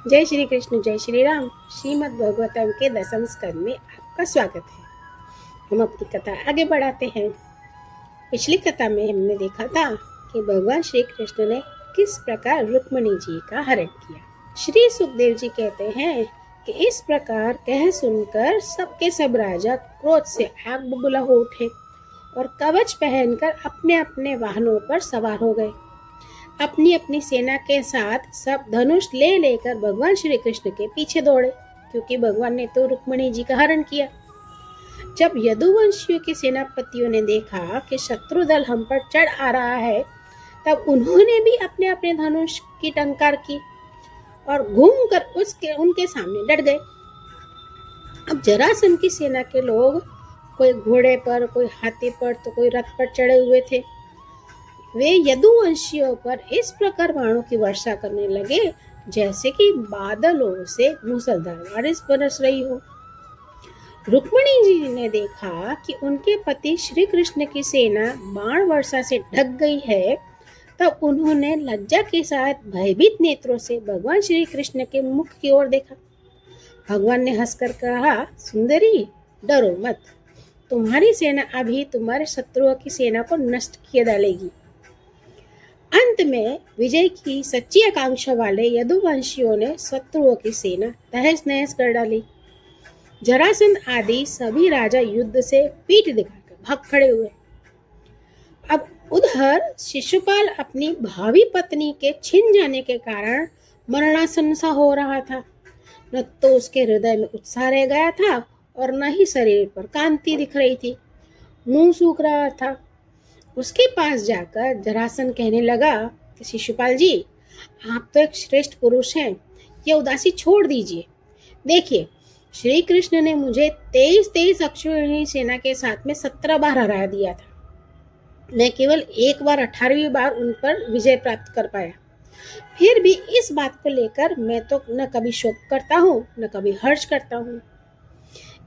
जय श्री कृष्ण, जय श्री राम। श्रीमद् भागवतम के दसम स्कंद में आपका स्वागत है। हम अपनी कथा आगे बढ़ाते हैं। पिछली कथा में हमने देखा था कि भगवान श्री कृष्ण ने किस प्रकार रुक्मिणी जी का हरण किया। श्री सुखदेव जी कहते हैं कि इस प्रकार कह सुनकर सबके सब राजा क्रोध से आग बबूला हो उठे और कवच पहनकर अपने अपने वाहनों पर सवार हो गए। अपनी अपनी सेना के साथ सब धनुष ले लेकर भगवान श्री कृष्ण के पीछे दौड़े, क्योंकि भगवान ने तो रुक्मिणी जी का हरण किया। जब यदुवंशियों के सेनापतियों ने देखा कि शत्रु दल हम पर चढ़ आ रहा है, तब उन्होंने भी अपने अपने धनुष की टंकार की और घूमकर उनके सामने डट गए। अब जरासंध की सेना के लोग कोई घोड़े पर, कोई हाथी पर, तो कोई रथ पर चढ़े हुए थे। वे यदुवंशियों पर इस प्रकार बाणों की वर्षा करने लगे जैसे कि बादलों से मूसलधार बारिश बरस रही हो। रुक्मिणी जी ने देखा कि उनके पति श्री कृष्ण की सेना बाण वर्षा से ढक गई है, तब उन्होंने लज्जा के साथ भयभीत नेत्रों से भगवान श्री कृष्ण के मुख की ओर देखा। भगवान ने हंसकर कहा, सुंदरी, डरो मत, तुम्हारी सेना अभी तुम्हारे शत्रुओं की सेना को नष्ट किए डालेगी। अंत में विजय की सच्ची आकांक्षा वाले यदुवंशियों ने शत्रुओं की सेना तहस नहस कर डाली। जरासंध आदि सभी राजा युद्ध से पीठ दिखाकर भाग खड़े हुए। अब उधर शिशुपाल अपनी भावी पत्नी के छिन जाने के कारण मरणासन सा हो रहा था। न तो उसके हृदय में उत्साह रह गया था और न ही शरीर पर कांति दिख रही थी। मुंह सूख रहा था। उसके पास जाकर जरासंध कहने लगा कि शिशुपाल जी, आप तो एक श्रेष्ठ पुरुष हैं, यह उदासी छोड़ दीजिए। देखिए, श्री कृष्ण ने मुझे 23 अक्षौहिणी सेना के साथ में 17 बार हरा दिया था। मैं केवल एक बार 18वीं बार उन पर विजय प्राप्त कर पाया। फिर भी इस बात को लेकर मैं तो न कभी शोक करता हूँ, न कभी हर्ष करता हूँ।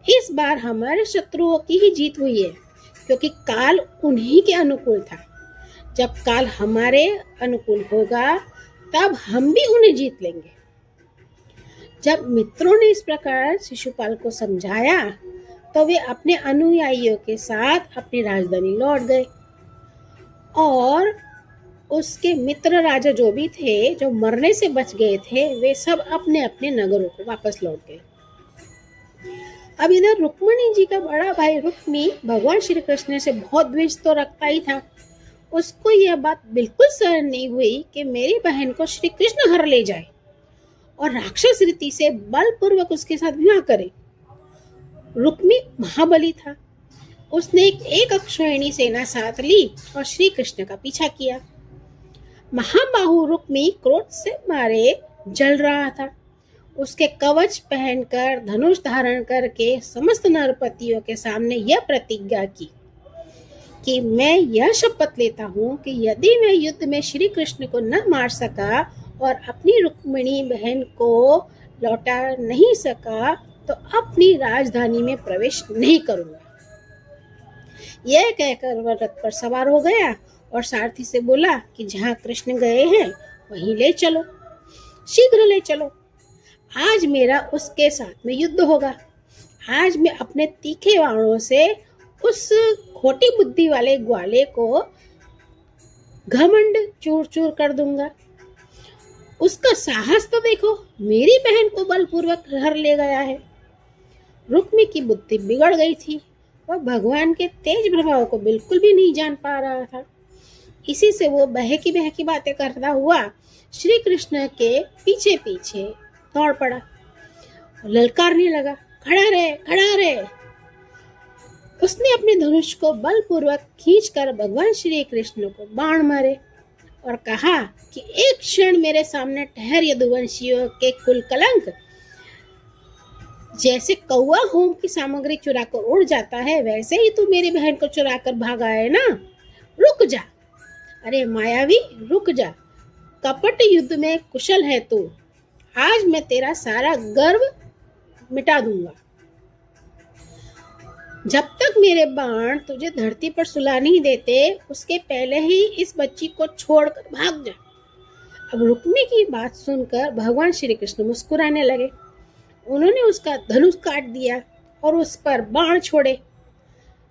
इस बार हमारे शत्रुओं की ही जीत हुई है, क्योंकि काल उन्हीं के अनुकूल था। जब काल हमारे अनुकूल होगा, तब हम भी उन्हें जीत लेंगे। जब मित्रों ने इस प्रकार शिशुपाल को समझाया, तो वे अपने अनुयायियों के साथ अपनी राजधानी लौट गए और उसके मित्र राजा जो भी थे, जो मरने से बच गए थे, वे सब अपने अपने नगरों को वापस लौट गए। अब इधर रुक्मिणी जी का बड़ा भाई रुक्मी भगवान श्री कृष्ण से बहुत द्वेष तो रखता ही था। उसको यह बात बिल्कुल सहन नहीं हुई कि मेरी बहन को श्री कृष्ण हर ले जाए और राक्षस रीति से बलपूर्वक उसके साथ विवाह करे। रुक्मी महाबली था। उसने एक अक्षौहिणी सेना साथ ली और श्री कृष्ण का पीछा किया। महाबाहु रुक्मी क्रोध से मारे जल रहा था। उसके कवच पहनकर, धनुष धारण करके समस्त नरपतियों के सामने यह प्रतिज्ञा की कि मैं यह शपथ लेता हूँ कि यदि मैं युद्ध में श्री कृष्ण को न मार सका और अपनी रुक्मिणी बहन को लौटा नहीं सका, तो अपनी राजधानी में प्रवेश नहीं करूंगा। यह कहकर वह रथ पर सवार हो गया और सारथी से बोला कि जहाँ कृष्ण गए हैं वहीं ले चलो, शीघ्र ले चलो। आज मेरा उसके साथ में युद्ध होगा। आज मैं अपने तीखे बाणों से उस खोटी बुद्धि वाले ग्वाले को घमंड चूर चूर कर दूंगा। उसका साहस तो देखो, मेरी बहन को बलपूर्वक हर ले गया है। रुक्मी की बुद्धि बिगड़ गई थी। वह भगवान के तेज प्रभाव को बिल्कुल भी नहीं जान पा रहा था। इसी से वो बहकी बातें करता हुआ श्री कृष्ण के पीछे पीछे दौड़ पड़ा और ललकारने लगा, खड़ा रहे, खड़ा रहे। उसने अपने धनुष को बलपूर्वक खींचकर भगवान श्री कृष्ण को बाण मारे और कहा कि एक क्षण मेरे सामने ठहर, यदुवंशियों के कुल कलंक। जैसे कौवा होम की सामग्री चुरा कर उड़ जाता है, वैसे ही तू मेरी बहन को चुरा कर भागा है ना। रुक जा, अरे मायावी, रुक जा। कपट युद्ध में कुशल है तू। आज मैं तेरा सारा गर्व मिटा दूंगा। जब तक मेरे बाण तुझे धरती पर सुला नहीं देते, उसके पहले ही इस बच्ची को छोड़कर भाग जा। अब रुक्मी की बात सुनकर भगवान श्री कृष्ण मुस्कुराने लगे। उन्होंने उसका धनुष काट दिया और उस पर बाण छोड़े।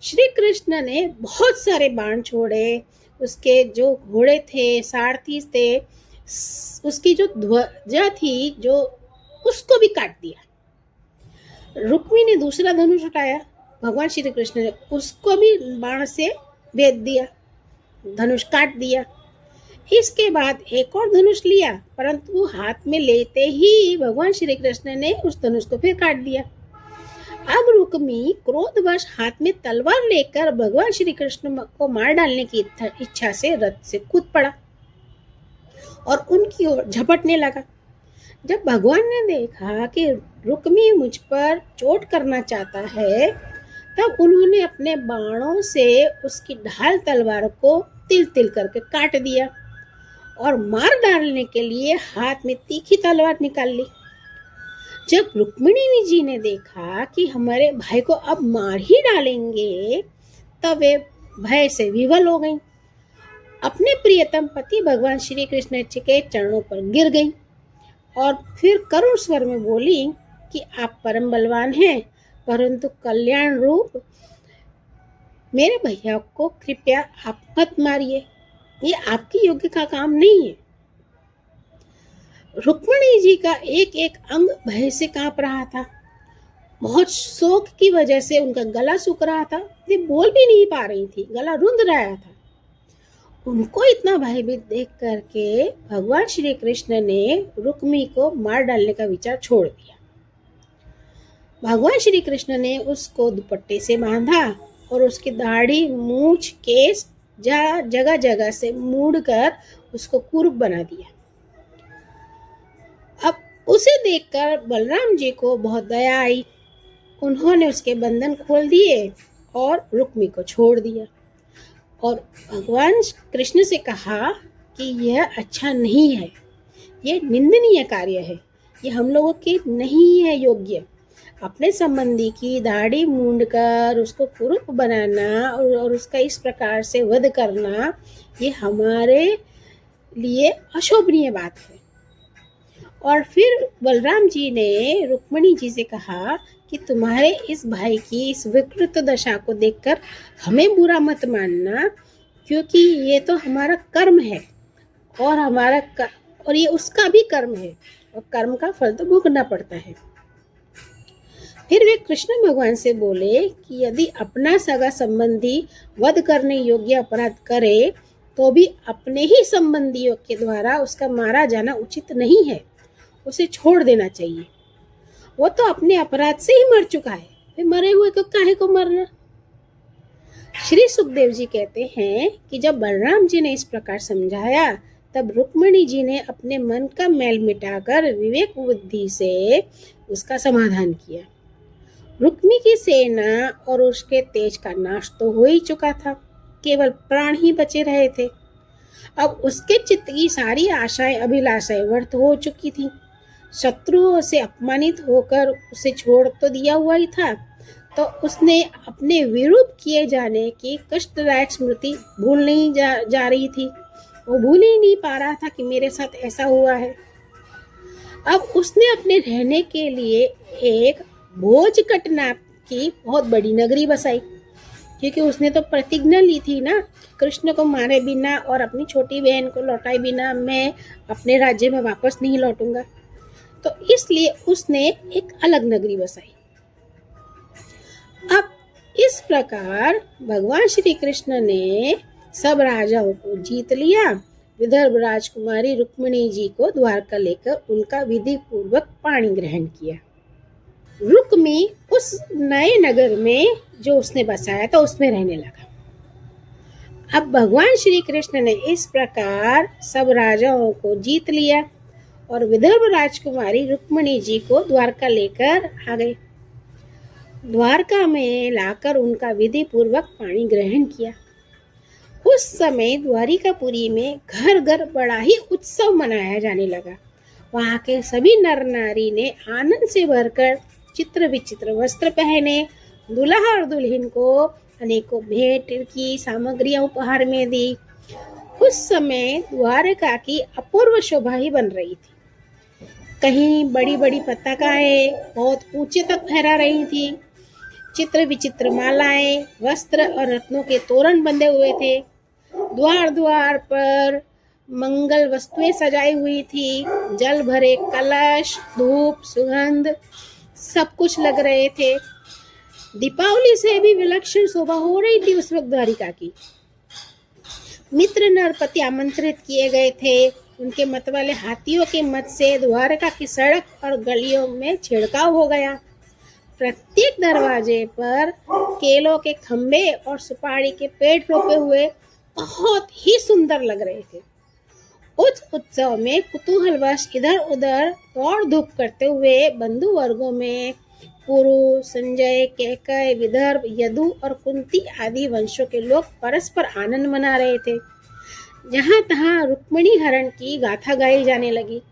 श्री कृष्ण ने बहुत सारे बाण छोड़े। उसके जो घोड़े थे, सारथी थे, उसकी जो ध्वजा थी जो उसको भी काट दिया। रुक्मी ने दूसरा धनुष उठाया। भगवान श्री कृष्ण ने उसको भी बाण से भेद दिया, धनुष काट दिया। इसके बाद एक और धनुष लिया, परंतु हाथ में लेते ही भगवान श्री कृष्ण ने उस धनुष को फिर काट दिया। अब रुक्मी क्रोधवश हाथ में तलवार लेकर भगवान श्री कृष्ण को मार डालने की इच्छा से रथ से कूद पड़ा और उनकी ओर झपटने लगा। जब भगवान ने देखा कि रुक्मी मुझ पर चोट करना चाहता है, तब उन्होंने अपने बाणों से उसकी ढाल तलवार को तिल तिल करके काट दिया और मार डालने के लिए हाथ में तीखी तलवार निकाल ली। जब रुक्मिणी जी ने देखा कि हमारे भाई को अब मार ही डालेंगे, तब वे भय से विवल हो गईं। अपने प्रियतम पति भगवान श्री कृष्ण के चरणों पर गिर गईं और फिर करुण स्वर में बोली कि आप परम बलवान हैं, परंतु कल्याण रूप मेरे भैया को कृपया आप मत मारिए, ये आपकी योग्य का काम नहीं है। रुक्मिणी जी का एक एक अंग भय से कांप रहा था। बहुत शोक की वजह से उनका गला सूख रहा था, वे बोल भी नहीं पा रही थी, गला रुंध रहा था। उनको इतना भयभीत देख करके भगवान श्री कृष्ण ने रुक्मी को मार डालने का विचार छोड़ दिया। भगवान श्री कृष्ण ने उसको दुपट्टे से बांधा और उसकी दाढ़ी, मूछ, केस जगह जगह से मूड़कर उसको कुरूप बना दिया। अब उसे देखकर बलराम जी को बहुत दया आई। उन्होंने उसके बंधन खोल दिए और रुक्मी को छोड़ दिया और भगवान कृष्ण से कहा कि यह अच्छा नहीं है, यह निंदनीय कार्य है, ये हम लोगों के नहीं है योग्य। अपने संबंधी की दाढ़ी मूंडकर उसको कुरूप बनाना और उसका इस प्रकार से वध करना, ये हमारे लिए अशोभनीय बात है। और फिर बलराम जी ने रुक्मिणी जी से कहा कि तुम्हारे इस भाई की इस विकृत दशा को देखकर हमें बुरा मत मानना, क्योंकि ये तो हमारा कर्म है और ये उसका भी कर्म है और कर्म का फल तो भोगना पड़ता है। फिर वे कृष्ण भगवान से बोले कि यदि अपना सगा संबंधी वध करने योग्य अपराध करे, तो भी अपने ही संबंधियों के द्वारा उसका मारा जाना उचित नहीं है, उसे छोड़ देना चाहिए। वो तो अपने अपराध से ही मर चुका है, फिर मरे हुए को काहे को मरना। श्री सुखदेव जी कहते हैं कि जब बलराम जी ने इस प्रकार समझाया, तब रुक्मिणी जी ने अपने मन का मैल मिटाकर विवेक बुद्धि से उसका समाधान किया। रुक्मी की सेना और उसके तेज का नाश तो हो ही चुका था, केवल प्राण ही बचे रहे थे। अब उसके चित्त की सारी आशाएं, अभिलाषाएं व्यर्थ हो चुकी थी। शत्रुओं से अपमानित होकर उसे छोड़ तो दिया हुआ ही था, तो उसने अपने विरूप किए जाने की कष्टदायक स्मृति भूल नहीं जा रही थी। वो भूल ही नहीं पा रहा था कि मेरे साथ ऐसा हुआ है। अब उसने अपने रहने के लिए एक भोजकट नाम की बहुत बड़ी नगरी बसाई, क्योंकि उसने तो प्रतिज्ञा ली थी ना, कृष्ण को मारे बिना और अपनी छोटी बहन को लौटाए बिना मैं अपने राज्य में वापस नहीं लौटूंगा। तो इसलिए उसने एक अलग नगरी बसाई। अब इस प्रकार भगवान श्री कृष्ण ने सब राजाओं को जीत लिया। विदर्भ राजकुमारी रुक्मिणी जी को द्वारका लेकर उनका विधि पूर्वक पाणी ग्रहण किया। रुक्मी उस नए नगर में जो उसने बसाया था उसमें रहने लगा। अब भगवान श्री कृष्ण ने इस प्रकार सब राजाओं को जीत लिया और विदर्भ राजकुमारी रुक्मिणी जी को द्वारका लेकर आ गए। द्वारका में लाकर उनका विधि पूर्वक पाणी ग्रहण किया। उस समय द्वारिकापुरी में घर घर बड़ा ही उत्सव मनाया जाने लगा। वहाँ के सभी नर नारी ने आनंद से भरकर चित्र विचित्र वस्त्र पहने, दूल्हा और दुल्हन को अनेकों भेंट की सामग्रियां उपहार में दी। उस समय द्वारका की अपूर्व शोभा ही बन रही थी। कहीं बड़ी बड़ी पताकाएं बहुत ऊंचे तक फहरा रही थी। चित्र विचित्र मालाएं, वस्त्र और रत्नों के तोरण बंधे हुए थे। द्वार द्वार पर मंगल वस्तुएं सजाई हुई थी। जल भरे कलश, धूप, सुगंध सब कुछ लग रहे थे। दीपावली से भी विलक्षण शोभा हो रही थी उस वक्त द्वारिका की। मित्र नरपति आमंत्रित किए गए थे। उनके मत वाले हाथियों के मत से द्वारका की सड़क और गलियों में छिड़काव हो गया। प्रत्येक दरवाजे पर केलों के खंभे और सुपारी के पेड़ रोपे हुए बहुत ही सुंदर लग रहे थे। उस उत्सव में कुतूहलवश इधर उधर दौड़ धूप करते हुए बंधु वर्गों में पुरु, संजय, कैकय, विदर्भ, यदु और कुंती आदि वंशों के लोग परस्पर आनंद मना रहे थे। जहां तहां रुक्मिणी हरण की गाथा गाई जाने लगी।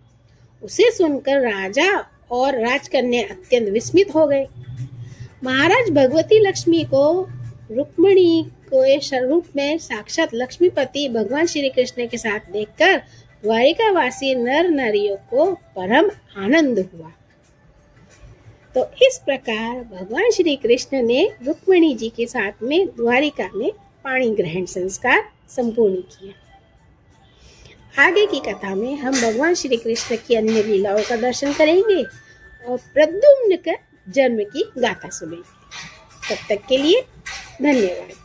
उसे सुनकर राजा और राजकन्या अत्यंत विस्मित हो गए। महाराज भगवती लक्ष्मी को रुक्मिणी के रूप में साक्षात लक्ष्मीपति भगवान श्री कृष्ण के साथ देखकर द्वारिकावासी नर नारियों को परम आनंद हुआ। तो इस प्रकार भगवान श्री कृष्ण ने रुक्मिणी जी के साथ में द्वारिका में पाणी ग्रहण संस्कार संपूर्ण किया। आगे की कथा में हम भगवान श्री कृष्ण की अन्य लीलाओं का दर्शन करेंगे और प्रद्युम्न का जन्म की गाथा सुनेंगे। तब तक के लिए धन्यवाद।